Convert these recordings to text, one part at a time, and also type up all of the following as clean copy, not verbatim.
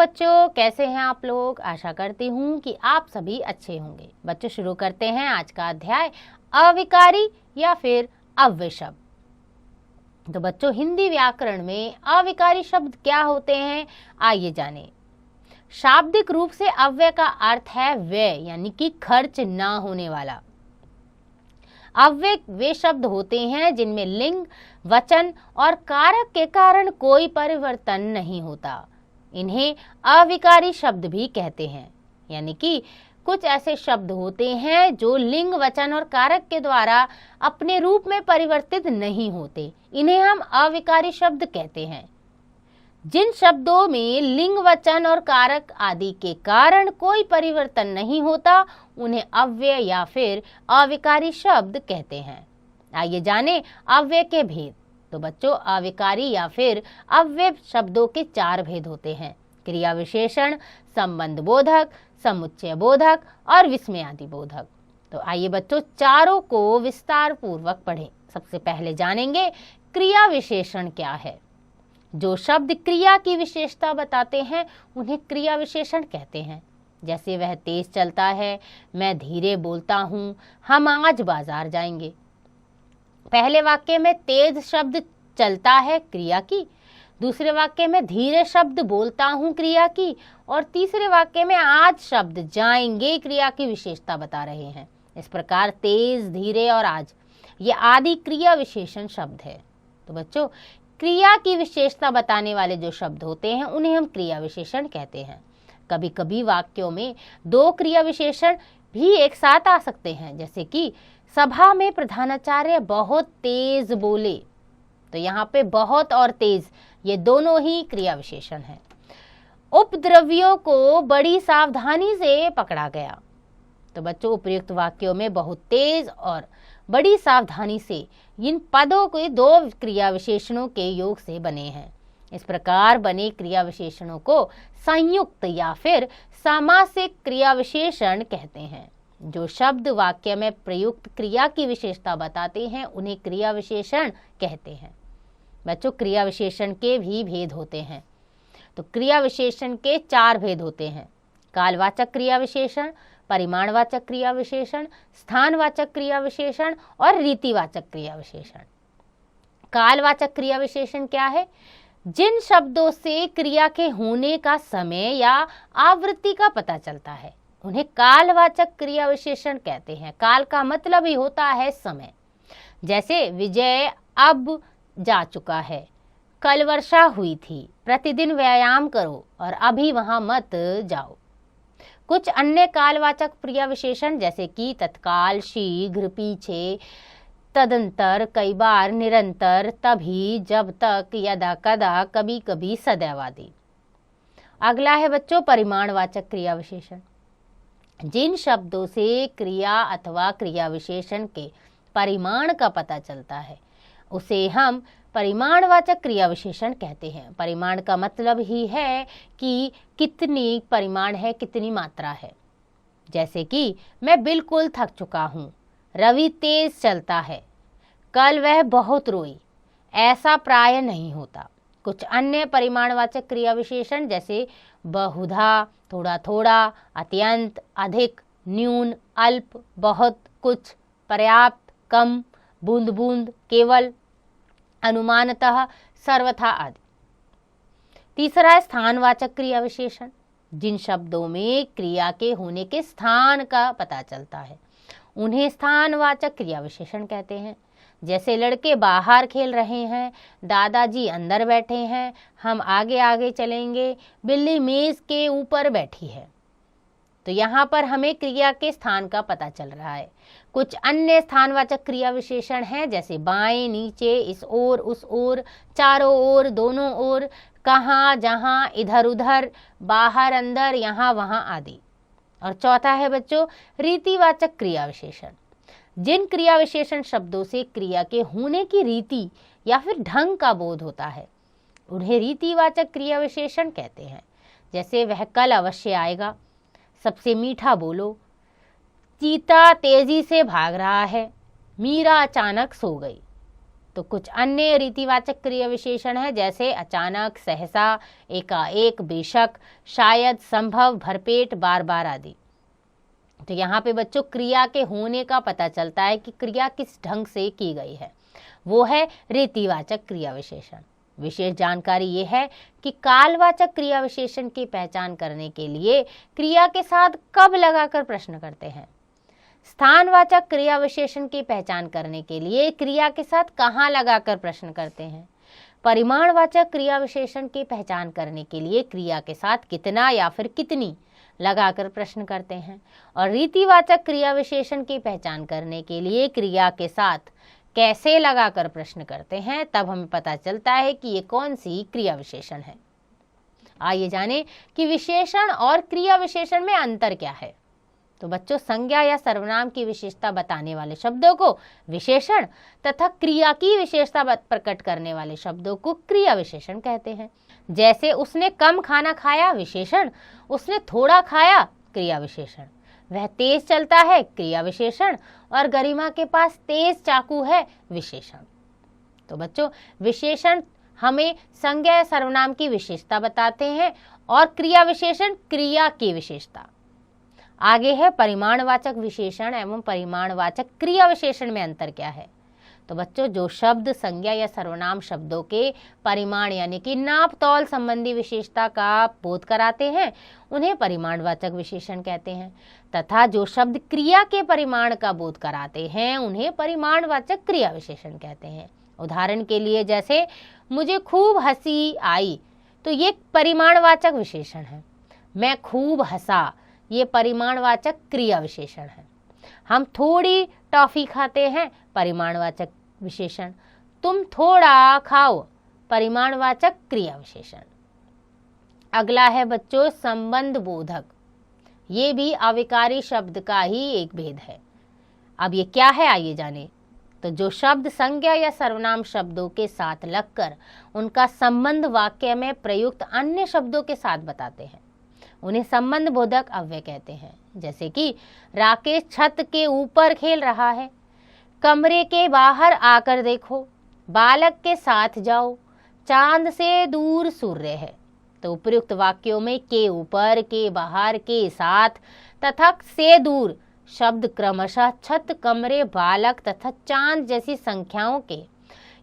बच्चों, कैसे हैं आप लोग। आशा करती हूँ कि आप सभी अच्छे होंगे। बच्चों, शुरू करते हैं आज का अध्याय अविकारी या फिर अव्यय शब्द। तो बच्चों, हिंदी व्याकरण में अविकारी शब्द क्या होते हैं, आइए जानें। शाब्दिक रूप से अव्यय का अर्थ है व्यय, यानी कि खर्च ना होने वाला। अव्यय वे शब्द होते हैं जिनमें लिंग, वचन और कारक के कारण कोई परिवर्तन नहीं होता। इन्हें अविकारी शब्द भी कहते हैं। यानी कि कुछ ऐसे शब्द होते हैं जो लिंग, वचन और कारक के द्वारा अपने रूप में परिवर्तित नहीं होते। इन्हें हम अविकारी शब्द कहते हैं। जिन शब्दों में लिंग, वचन और कारक आदि के कारण कोई परिवर्तन नहीं होता, उन्हें अव्यय या फिर अविकारी शब्द कहते हैं। आइए जानें अव्यय के भेद। तो बच्चों, अविकारी या फिर अव्यय शब्दों के 4 भेद होते हैं: क्रिया विशेषण, संबंध बोधक, समुच्चय बोधक और विस्मयादि बोधक। तो आइए बच्चों, चारों को विस्तार पूर्वक पढ़ें। सबसे पहले जानेंगे क्रिया विशेषण क्या है। जो शब्द क्रिया की विशेषता बताते हैं उन्हें क्रिया विशेषण कहते हैं। जैसे वह तेज चलता है, मैं धीरे बोलता हूँ, हम आज बाजार जाएंगे। पहले वाक्य में तेज शब्द चलता है क्रिया की, दूसरे वाक्य में धीरे शब्द बोलता हूँ क्रिया की, और तीसरे वाक्य में आज शब्द जाएंगे क्रिया की विशेषता बता रहे हैं। इस प्रकार तेज, धीरे और आज ये आदि क्रिया विशेषण शब्द है। तो बच्चों, क्रिया की विशेषता बताने वाले जो शब्द होते हैं उन्हें हम क्रिया विशेषण कहते हैं। कभी कभी वाक्यों में 2 क्रिया विशेषण भी एक साथ आ सकते हैं। जैसे कि सभा में प्रधानाचार्य बहुत तेज बोले। तो यहाँ पे बहुत और तेज ये दोनों ही क्रिया विशेषण हैं। उपद्रवियों को बड़ी सावधानी से पकड़ा गया। तो बच्चों, उपर्युक्त वाक्यों में बहुत तेज और बड़ी सावधानी से इन पदों के 2 क्रिया विशेषणों के योग से बने हैं। इस प्रकार बने क्रिया विशेषणों को संयुक्त या फिर सामासिक क्रिया विशेषण कहते हैं। जो शब्द वाक्य में प्रयुक्त क्रिया की विशेषता बताते हैं उन्हें क्रिया विशेषण कहते हैं। बच्चों, क्रिया विशेषण के भी भेद होते हैं। तो क्रिया विशेषण के 4 भेद होते हैं: कालवाचक क्रिया विशेषण, परिमाणवाचक क्रिया विशेषण, स्थानवाचक क्रिया विशेषण और रीतिवाचक क्रिया विशेषण। कालवाचक क्रिया विशेषण क्या है? जिन शब्दों से क्रिया के होने का समय या आवृत्ति का पता चलता है उन्हें कालवाचक क्रिया विशेषण कहते हैं। काल का मतलब ही होता है समय। जैसे विजय अब जा चुका है, कल वर्षा हुई थी, प्रतिदिन व्यायाम करो और अभी वहां मत जाओ। कुछ अन्य कालवाचक क्रिया विशेषण जैसे कि तत्काल, शीघ्र, पीछे, तदंतर, कई बार, निरंतर, तभी, जब तक, यदा कदा, कभी कभी, सदैव आदि। अगला है बच्चों परिमाणवाचक क्रिया विशेषण। जिन शब्दों से क्रिया अथवा क्रिया विशेषण के परिमाण का पता चलता है उसे हम परिमाणवाचक क्रिया विशेषण कहते हैं। परिमाण का मतलब ही है कि कितनी परिमाण है, कितनी मात्रा है। जैसे कि मैं बिल्कुल थक चुका हूँ, रवि तेज चलता है, कल वह बहुत रोई, ऐसा प्राय नहीं होता। कुछ अन्य परिमाणवाचक क्रिया विशेषण जैसे बहुधा, थोड़ा थोड़ा, अत्यंत, अधिक, न्यून, अल्प, बहुत, कुछ, पर्याप्त, कम, बूंद बूंद, केवल, अनुमानतः, सर्वथा आदि। तीसरा है स्थानवाचक क्रिया विशेषण। जिन शब्दों में क्रिया के होने के स्थान का पता चलता है उन्हें स्थानवाचक क्रिया विशेषण कहते हैं। जैसे लड़के बाहर खेल रहे हैं, दादाजी अंदर बैठे हैं, हम आगे आगे चलेंगे, बिल्ली मेज के ऊपर बैठी है। तो यहाँ पर हमें क्रिया के स्थान का पता चल रहा है। कुछ अन्य स्थानवाचक क्रिया विशेषण हैं जैसे बाएं, नीचे, इस ओर, उस ओर, चारों ओर, दोनों ओर, कहाँ, जहाँ, इधर उधर, बाहर, अंदर, यहाँ वहाँ आदि। और चौथा है बच्चों रीतिवाचक क्रिया विशेषण। जिन क्रिया विशेषण शब्दों से क्रिया के होने की रीति या फिर ढंग का बोध होता है उन्हें रीतिवाचक क्रिया विशेषण कहते हैं। जैसे वह कल अवश्य आएगा, सबसे मीठा बोलो, चीता तेजी से भाग रहा है, मीरा अचानक सो गई। तो कुछ अन्य रीतिवाचक क्रिया विशेषण है जैसे अचानक, सहसा, एकाएक, बेशक, शायद, संभव, भरपेट, बार बार आदि। तो यहाँ पे बच्चों क्रिया के होने का पता चलता है कि क्रिया किस ढंग से की गई है, वो है रीतिवाचक क्रिया विशेषण। विशेष जानकारी ये है कि कालवाचक क्रिया विशेषण की पहचान करने के लिए क्रिया के साथ कब लगाकर प्रश्न करते हैं। स्थानवाचक क्रिया विशेषण की पहचान करने के लिए क्रिया के साथ कहाँ लगाकर प्रश्न करते हैं। परिमाणवाचक क्रिया विशेषण की पहचान करने के लिए क्रिया के साथ कितना या फिर कितनी लगाकर प्रश्न करते हैं। और रीतिवाचक क्रिया विशेषण की पहचान करने के लिए क्रिया के साथ कैसे लगाकर प्रश्न करते हैं, तब हमें पता चलता है कि ये कौन सी क्रिया विशेषण है। आइए जानें कि विशेषण और क्रिया विशेषण में अंतर क्या है। तो बच्चों, संज्ञा या सर्वनाम की विशेषता बताने वाले शब्दों को विशेषण तथा क्रिया की विशेषता प्रकट करने वाले शब्दों को क्रिया विशेषण कहते हैं। जैसे उसने कम खाना खाया, विशेषण। उसने थोड़ा खाया, क्रिया विशेषण। वह तेज चलता है, क्रिया विशेषण। और गरिमा के पास तेज चाकू है, विशेषण। तो बच्चों, विशेषण हमें संज्ञा या सर्वनाम की विशेषता बताते हैं और क्रिया विशेषण क्रिया की विशेषता। आगे है परिमाणवाचक विशेषण एवं परिमाणवाचक क्रिया विशेषण में अंतर क्या है। तो बच्चों, जो शब्द संज्ञा या सर्वनाम शब्दों के परिमाण यानी कि नाप तौल संबंधी विशेषता का बोध कराते हैं उन्हें परिमाणवाचक विशेषण कहते हैं, तथा जो शब्द क्रिया के परिमाण का बोध कराते हैं उन्हें परिमाणवाचक क्रिया विशेषण कहते हैं। उदाहरण के लिए जैसे मुझे खूब हंसी आई, तो ये परिमाणवाचक विशेषण है। मैं खूब हंसा, ये परिमाणवाचक क्रिया विशेषण है। हम थोड़ी टॉफी खाते हैं, परिमाणवाचक विशेषण। तुम थोड़ा खाओ, परिमाणवाचक क्रिया विशेषण। अगला है बच्चों संबंध बोधक। ये भी अविकारी शब्द का ही एक भेद है। अब ये क्या है, आइए जाने। तो जो शब्द संज्ञा या सर्वनाम शब्दों के साथ लगकर उनका संबंध वाक्य में प्रयुक्त अन्य शब्दों के साथ बताते हैं उन्हें संबंध बोधक अव्यय कहते हैं। जैसे कि राकेश छत के ऊपर खेल रहा है, कमरे के बाहर आकर देखो, बालक के साथ जाओ, चांद से दूर सूर्य है। तो उपयुक्त वाक्यों में के ऊपर, के बाहर, के साथ तथा से दूर शब्द क्रमशः छत, कमरे, बालक तथा चांद जैसी संख्याओं के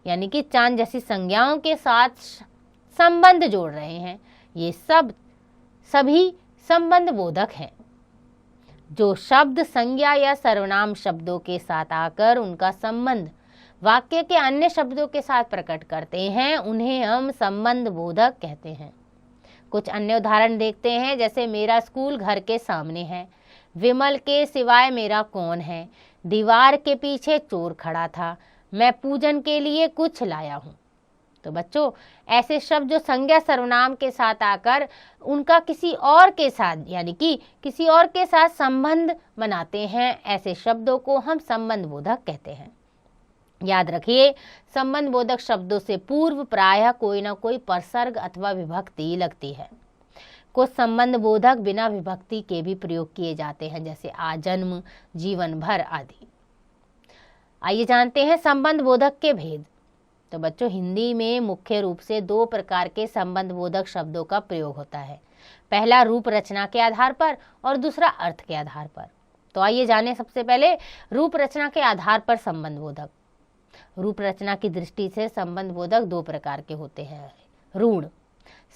यानी कि चांद जैसी संज्ञाओं के साथ संबंध जोड़ रहे हैं। ये सभी संबंध बोधक हैं। जो शब्द संज्ञा या सर्वनाम शब्दों के साथ आकर उनका संबंध वाक्य के अन्य शब्दों के साथ प्रकट करते हैं उन्हें हम संबंध बोधक कहते हैं। कुछ अन्य उदाहरण देखते हैं जैसे मेरा स्कूल घर के सामने है, विमल के सिवाय मेरा कौन है, दीवार के पीछे चोर खड़ा था, मैं पूजन के लिए कुछ लाया हूँ। तो बच्चों, ऐसे शब्द जो संज्ञा सर्वनाम के साथ आकर उनका किसी और के साथ यानी कि किसी और के साथ संबंध बनाते हैं, ऐसे शब्दों को हम संबंध बोधक कहते हैं। याद रखिए, संबंध बोधक शब्दों से पूर्व प्रायः कोई ना कोई परसर्ग अथवा विभक्ति लगती है। कुछ संबंध बोधक बिना विभक्ति के भी प्रयोग किए जाते हैं जैसे आजन्म, जीवन भर आदि। आइए जानते हैं संबंध बोधक के भेद। तो बच्चों, हिंदी में मुख्य रूप से दो प्रकार के संबंध बोधक शब्दों का प्रयोग होता है। पहला रूप रचना के आधार पर और दूसरा अर्थ के आधार पर। तो आइए जानें सबसे पहले रूप रचना के आधार पर संबंध बोधक। रूप रचना की दृष्टि से संबंध बोधक दो प्रकार के होते हैं। रूढ़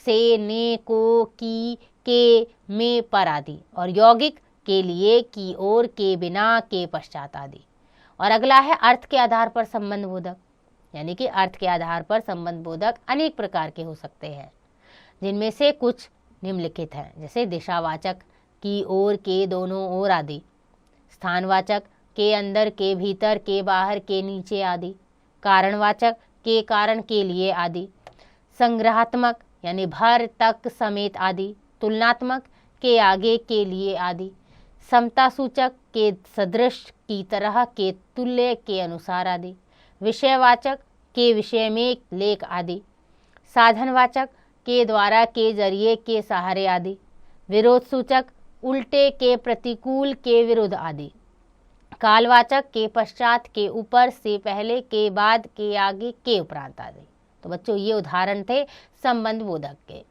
से, ने, को, की, के, में, पर आदि, और यौगिक के लिए, की ओर, के बिना, के पश्चात आदि। और अगला है अर्थ के आधार पर संबंध बोधक, यानी कि अर्थ के आधार पर संबंध बोधक अनेक प्रकार के हो सकते हैं, जिनमें से कुछ निम्नलिखित हैं जैसे दिशावाचक, की ओर, के दोनों ओर आदि। स्थानवाचक, के अंदर, के भीतर, के बाहर, के नीचे आदि। कारणवाचक, के कारण, के लिए आदि। संग्रहात्मक यानी भर, तक, समेत आदि। तुलनात्मक, के आगे, के लिए आदि। समता सूचक, के सदृश, की तरह, के तुल्य, के अनुसार आदि। विषयवाचक, के विषय में, लेख आदि। साधनवाचक, के द्वारा, के जरिए, के सहारे आदि। विरोध सूचक, उल्टे, के प्रतिकूल, के विरुद्ध आदि। कालवाचक के पश्चात, के ऊपर, से पहले, के बाद, के आगे, के उपरांत आदि। तो बच्चों ये उदाहरण थे संबंध बोधक के।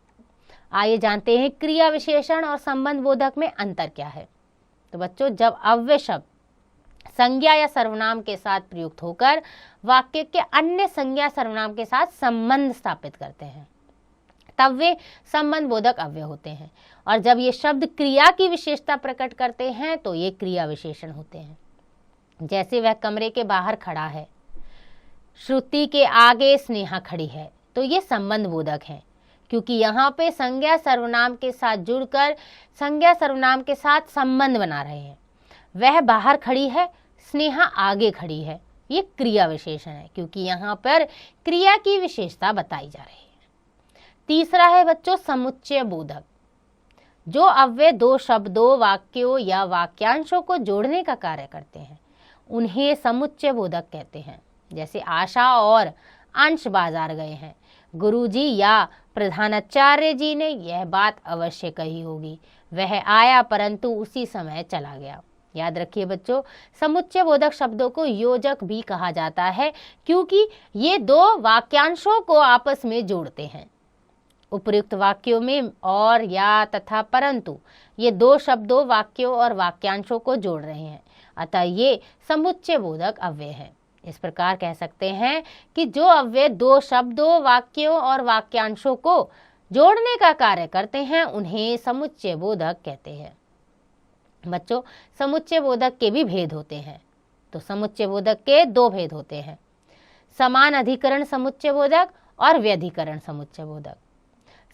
आइए जानते हैं क्रिया विशेषण और संबंध बोधक में अंतर क्या है। तो बच्चों जब अव्यय शब्द संज्ञा या सर्वनाम के साथ प्रयुक्त होकर वाक्य के अन्य संज्ञा सर्वनाम के साथ संबंध स्थापित करते हैं तब वे संबंध बोधक अव्यय होते हैं, और जब ये शब्द क्रिया की विशेषता प्रकट करते हैं तो ये क्रिया विशेषण होते हैं। जैसे वह कमरे के बाहर खड़ा है, श्रुति के आगे स्नेहा खड़ी है, तो ये संबंध बोधक है क्योंकि यहाँ पे संज्ञा सर्वनाम के साथ जुड़कर संज्ञा सर्वनाम के साथ संबंध बना रहे हैं। वह बाहर खड़ी है, स्नेहा आगे खड़ी है, ये क्रिया विशेषण है क्योंकि यहाँ पर क्रिया की विशेषता बताई जा रही है। तीसरा है बच्चों समुच्चय बोधक, जो अव्यय दो शब्दों, वाक्यों या वाक्यांशों को जोड़ने का कार्य करते हैं, उन्हें समुच्चय बोधक कहते हैं। जैसे आशा और अंश बाजार गए हैं, गुरुजी या प्रधानाचार्य जी ने यह बात अवश्य कही होगी, वह आया परंतु उसी समय चला गया। याद रखिए बच्चों, समुच्चय बोधक शब्दों को योजक भी कहा जाता है क्योंकि ये दो वाक्यांशों को आपस में जोड़ते हैं। उपर्युक्त वाक्यों में और, या, तथा, परंतु ये दो शब्दों, वाक्यों और वाक्यांशों को जोड़ रहे हैं, अतः ये समुच्चय बोधक अव्यय है। इस प्रकार कह सकते हैं कि जो अव्यय दो शब्दों, वाक्यों और वाक्यांशों को जोड़ने का कार्य करते हैं उन्हें समुच्चय बोधक कहते हैं। बच्चों समुच्चय बोधक के भी भेद होते हैं। तो समुच्चय बोधक के दो भेद होते हैं, समान अधिकरण समुच्चय बोधक और व्यधिकरण समुच्चय बोधक।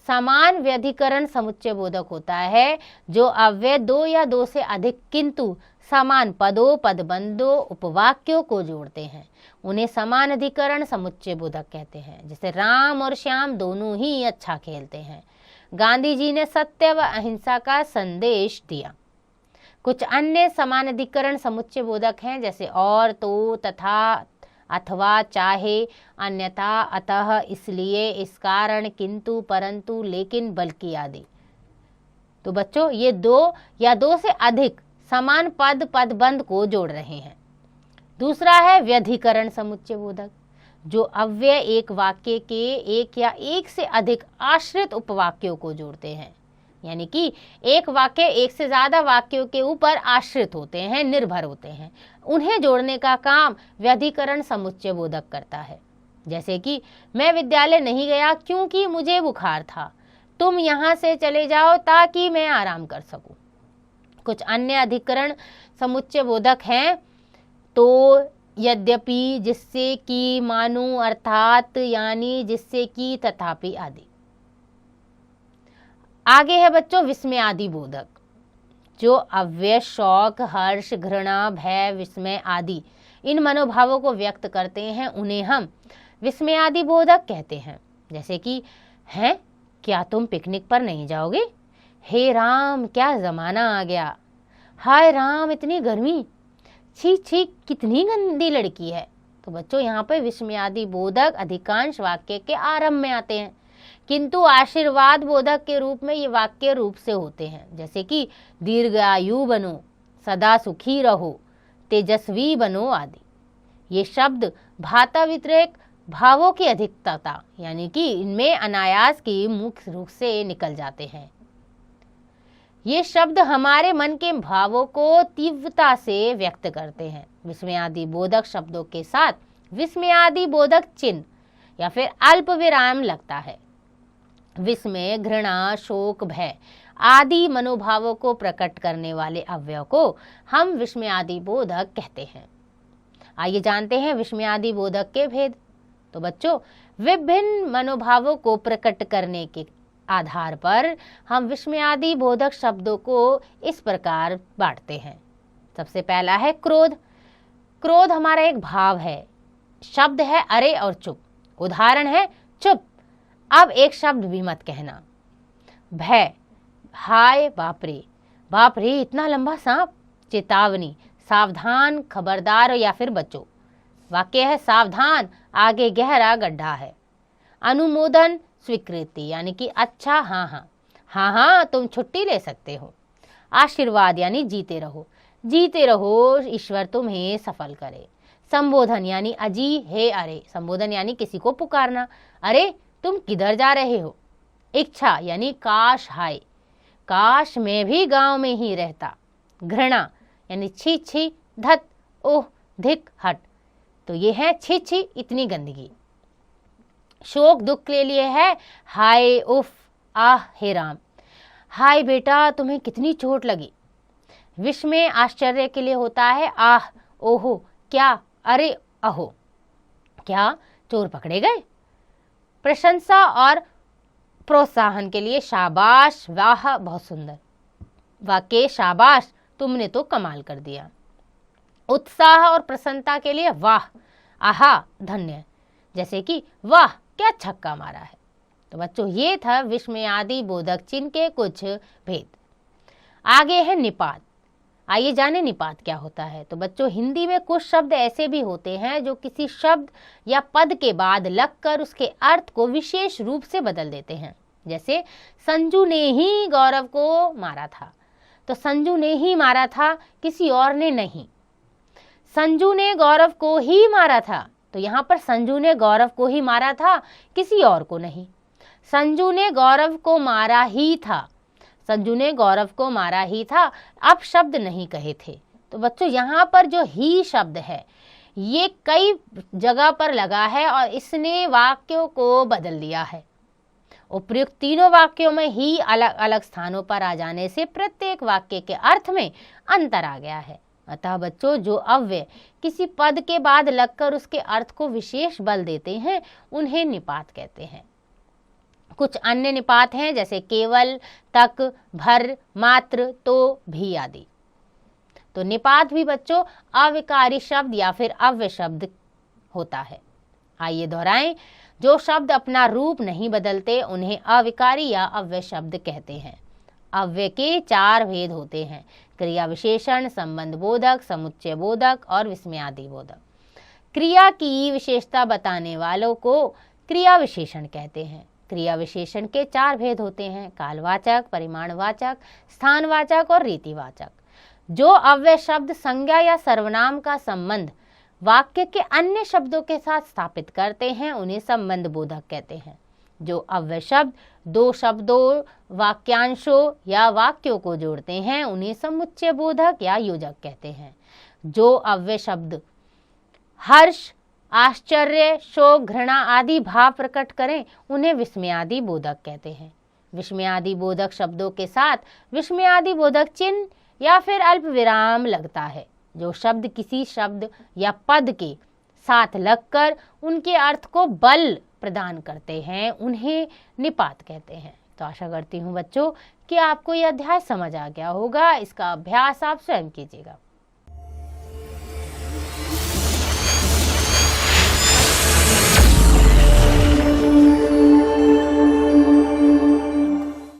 समान व्यधिकरण समुच्चय बोधक होता है जो अव्यय दो या दो से अधिक किंतु समान पदों, पदबंधों, उपवाक्यों को जोड़ते हैं, उन्हें समान अधिकरण समुच्चय बोधक कहते हैं। जैसे राम और श्याम दोनों ही अच्छा खेलते हैं, गांधी जी ने सत्य व अहिंसा का संदेश दिया। कुछ अन्य समान अधिकरण समुच्चय बोधक हैं जैसे और, तो, तथा, अथवा, चाहे, अन्यथा, अतः, इसलिए, इस कारण, किंतु, परंतु, लेकिन, बल्कि आदि। तो बच्चों ये दो या दो से अधिक समान पद, पदबंध को जोड़ रहे हैं। दूसरा है व्यधिकरण समुच्चय बोधक, जो अव्यय एक वाक्य के एक या एक से अधिक आश्रित उपवाक्यों को जोड़ते हैं, यानी कि एक वाक्य एक से ज्यादा वाक्यों के ऊपर आश्रित होते हैं, निर्भर होते हैं, उन्हें जोड़ने का काम व्यधिकरण समुच्चय बोधक करता है। जैसे कि मैं विद्यालय नहीं गया क्योंकि मुझे बुखार था, तुम यहाँ से चले जाओ ताकि मैं आराम कर सकूं। कुछ अन्य अधिकरण समुच्चय बोधक हैं तो, यद्यपि, जिससे कि, मानो, अर्थात, यानी, जिससे कि, तथापि आदि। आगे है बच्चों विस्मय आदि बोधक, जो अव्यय शौक, हर्ष, घृणा, भय, विस्मय आदि इन मनोभावों को व्यक्त करते हैं, उन्हें हम विस्मय आदि बोधक कहते हैं। जैसे कि, हैं क्या तुम पिकनिक पर नहीं जाओगे? हे राम क्या जमाना आ गया, हाय राम इतनी गर्मी, छी छी कितनी गंदी लड़की है। तो बच्चों यहाँ पे विस्मयादि बोधक अधिकांश वाक्य के आरंभ में आते हैं, किंतु आशीर्वाद बोधक के रूप में ये वाक्य रूप से होते हैं। जैसे कि दीर्घायु बनो, सदा सुखी रहो, तेजस्वी बनो आदि। ये शब्द भाता व्यतिरेक भावों की अधिकता यानी कि इनमें अनायास की मुख्य रूप से निकल जाते हैं। ये शब्द हमारे मन के भावों को तीव्रता से व्यक्त करते हैं। विस्मयादि बोधक शब्दों के साथ विस्मयादि बोधक चिन्ह या फिर अल्प विराम लगता है। विस्मय, घृणा, शोक, भय आदि मनोभावों को प्रकट करने वाले अव्यय को हम विस्मयादि बोधक कहते हैं। आइए जानते हैं विस्मयादि बोधक के भेद। तो बच्चों विभिन्न मनोभावों को प्रकट करने के आधार पर हम विस्मयादि बोधक शब्दों को इस प्रकार बांटते हैं। सबसे पहला है क्रोध। क्रोध हमारा एक भाव है, शब्द है अरे और चुप। उदाहरण है चुप, अब एक शब्द भी मत कहना। भय, हाय बापरे, बाप रे इतना लंबा सांप। चेतावनी, सावधान, खबरदार या फिर बचो। वाक्य है सावधान, आगे गहरा गड्ढा है। अनुमोदन, स्वीकृति यानी कि अच्छा, हाँ हाँ हाँ हाँ तुम छुट्टी ले सकते हो। आशीर्वाद यानी जीते रहो। जीते रहो, ईश्वर तुम्हें सफल करे। संबोधन यानी अजी हे अरे, संबोधन यानी किसी को पुकारना, अरे तुम किधर जा रहे हो। इच्छा यानी काश हाय, काश मैं भी गांव में ही रहता। घृणा यानी छी छी धत ओह धिक हट, तो ये है छी छी इतनी गंदगी। शोक दुख के लिए है हाय उफ आह हे राम, हाय बेटा तुम्हें कितनी चोट लगी। विस्मय आश्चर्य के लिए होता है आह ओहो क्या, अरे अहो क्या चोर पकड़े गए। प्रशंसा और प्रोत्साहन के लिए शाबाश वाह बहुत सुंदर, वाकई शाबाश तुमने तो कमाल कर दिया। उत्साह और प्रसन्नता के लिए वाह आहा धन्य, जैसे कि वाह क्या छक्का मारा है। तो बच्चों ये था विस्मयादि बोधक चिन्ह के कुछ भेद। आगे है निपात। आइए जाने निपात क्या होता है। तो बच्चों हिंदी में कुछ शब्द ऐसे भी होते हैं जो किसी शब्द या पद के बाद लगकर उसके अर्थ को विशेष रूप से बदल देते हैं। जैसे संजू ने ही गौरव को मारा था, तो संजू ने ही मारा था, किसी और ने नहीं। संजू ने गौरव को ही मारा था, तो यहाँ पर संजू ने गौरव को ही मारा था, किसी और को नहीं। संजू ने गौरव को मारा ही था, संजू ने गौरव को मारा ही था, अब शब्द नहीं कहे थे। तो बच्चों यहाँ पर जो ही शब्द है ये कई जगह पर लगा है और इसने वाक्यों को बदल दिया है। उपर्युक्त तीनों वाक्यों में ही अलग अलग स्थानों पर आ जाने से प्रत्येक वाक्य के अर्थ में अंतर आ गया है। अतः बच्चों जो अव्यय किसी पद के बाद लगकर उसके अर्थ को विशेष बल देते हैं उन्हें निपात कहते हैं। कुछ अन्य निपात हैं जैसे केवल, तक, भर, मात्र, तो, भी आदि। तो निपात भी बच्चों अविकारी शब्द या फिर अव्यय शब्द होता है। आइए दोहराएं, जो शब्द अपना रूप नहीं बदलते उन्हें अविकारी या अव्यय शब्द कहते हैं। अव्यय के 4 भेद होते हैं, क्रिया विशेषण, संबंध बोधक, समुच्चय बोधक और विस्मयादि बोधक। क्रिया की विशेषता बताने वालों को क्रिया विशेषण कहते हैं। क्रिया विशेषण के 4 भेद होते हैं, कालवाचक, परिमाणवाचक, स्थानवाचक और रीतिवाचक। जो अव्यय शब्द संज्ञा या सर्वनाम का संबंध वाक्य के अन्य शब्दों के साथ स्थापित करते हैं उन्हें संबंध बोधक कहते हैं। जो अव्यय शब्द 2 शब्दों, वाक्यांशों या वाक्यों को जोड़ते हैं उन्हें समुच्चय बोधक या योजक कहते हैं। जो अव्यय शब्द हर्ष, आश्चर्य, शोक, घृणा आदि भाव प्रकट करें उन्हें विस्मयादि बोधक कहते हैं। विस्मयादि बोधक शब्दों के साथ विस्मयादि बोधक चिन्ह या फिर अल्प विराम लगता है। जो शब्द किसी शब्द या पद के साथ लगकर उनके अर्थ को बल प्रदान करते हैं उन्हें निपात कहते हैं। तो आशा करती हूँ बच्चों कि आपको यह अध्याय समझ आ गया होगा। इसका अभ्यास आप स्वयं कीजिएगा।